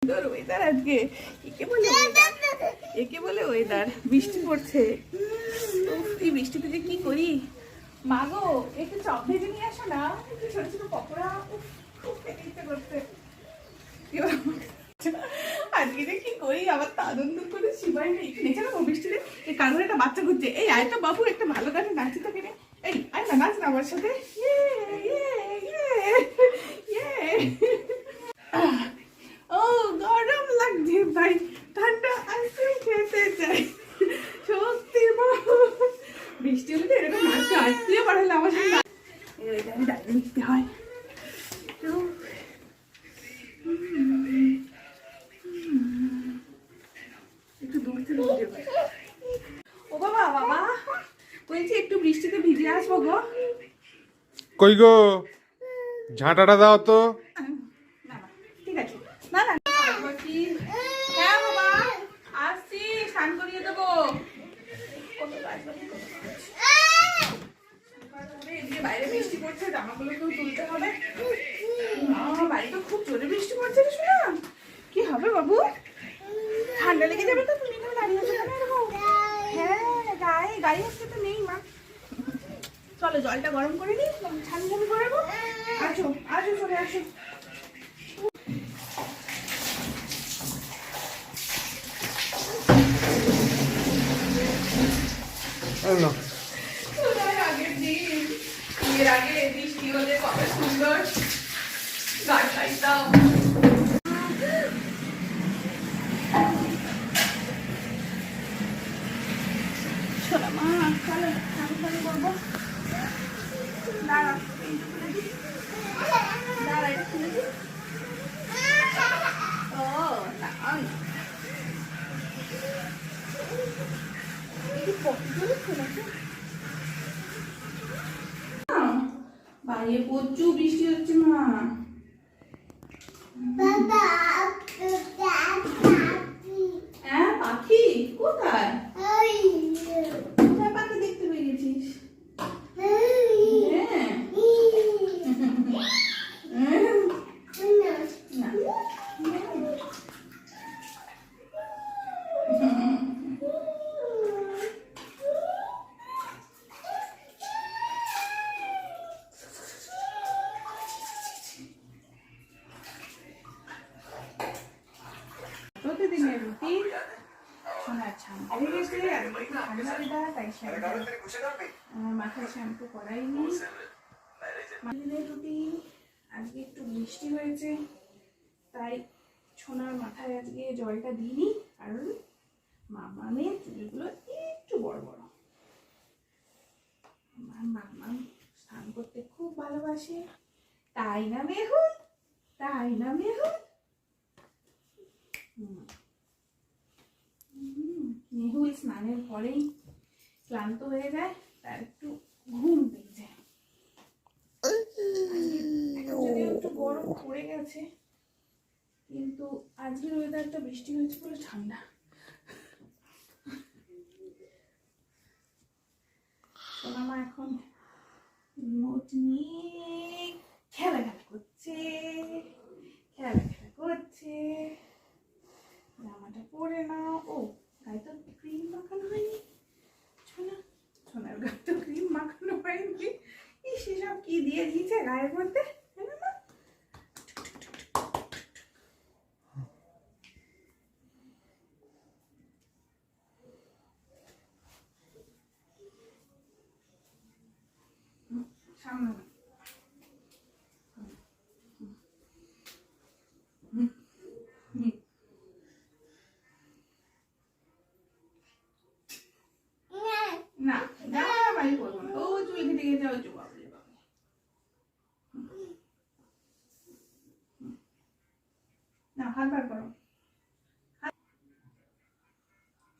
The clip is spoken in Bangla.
ওয়েদার আজকে একে বলে ওয়েদার। বৃষ্টি পড়ছে। এই বৃষ্টিতে যে কি করি। মা গো, একটু চপ ভেজে নিয়ে আসো না, একটু ছোট ছোট পকোড়া। খুব খেতে ইচ্ছে করছে। আজকে যে কি করি, আবার তাদন্ত করে শিবাই নেই এখানে না। বৃষ্টিতে এই কারণে একটা বাচ্চা ঘুরছে। এই আয় তো বাবু, একটা ভালো গানে নাচি তো কেনে। এই আয় না, নাচ না আমার সাথে। ও গরম লাগছে ভাই, ঠান্ডা আইসক্রিম খেতে চাই। সত্যি বৃষ্টি হলে তো এরকম নাচতে আইসক্রিম বাড়ালে আমার সাথে এখানে দাঁড়িয়ে নিতে হয়। একটু দূর থেকে ও বাবা, বাবা বলছি একটু বৃষ্টিতে ভিজে আসবো গো। কই গো, ঝাঁটাটা দাও তো। ঠিক আছে। না না, হ্যাঁ বাবা আসছি, স্নান করিয়ে দেবো। বাইরে বৃষ্টি পড়ছে, জামাগুলো কেউ তুলতে হবে। বাড়িতে খুব জোরে বৃষ্টি পড়ছে রে শোনা। কি হবে বাবু, ঠান্ডা লেগে যাবে তো। তুমি এখানে দাঁড়িয়ে আছো কেন এরকম? হ্যাঁ, গাড়ি আসতে তো নেই মা। চলো জলটা গরম করে নিই, ঠান্ডা করে দেবো। আসো আসো, চলে আসো। আগের দিন, এর আগে বৃষ্টি হলে কত সুন্দর গান গাইতাম। শোনা মা, চলো আমি করবো। দাঁড়া, দাঁড়া, এটা খুলে দিই। ও তাই, বাইরে প্রচুর বৃষ্টি হচ্ছে মা। হ্যাঁ পাখি কোথায়? কোথায় পাখি দেখতে পেয়ে গেছিস? প্রতিদিনের রুটিন। সোনার ছান হয়ে গেছে, ঠান্ডা তাই মাথায় শ্যাম্পু করাইনি। প্রতিদিনের রুটিন। আজকে একটু বৃষ্টি হয়েছে তাই সোনার মাথায় আজকে জলটা দিইনি, কারণ মামামের চুলগুলো একটু বড় বড়। মামা স্নান করতে খুব ভালোবাসে, তাই না মেহুল? তাই না মেহুল? মেহুল স্নানের পরেই ক্লান্ত হয়ে যায়, তার একটু ঘুম পেয়ে যায়। যদিও একটু গরম পড়ে গেছে, কিন্তু আজকের ওয়েদারটা বৃষ্টি হয়েছে বলে ঠান্ডা। সোনামা এখন রিমোট নিয়ে খেলাধুলা করছে, জামাটা পরে নাও। ও গায়ে তো ক্রিম মাখানো হয়নি। সোনার গায়ে তো ক্রিম মাখানো হয়নি। সেসব কি দিয়ে দিয়েছে গায়ের মধ্যে। সামনে না, জামা বাড়ি করবো না। ও চুল কেটে গেছে, ও চুপ।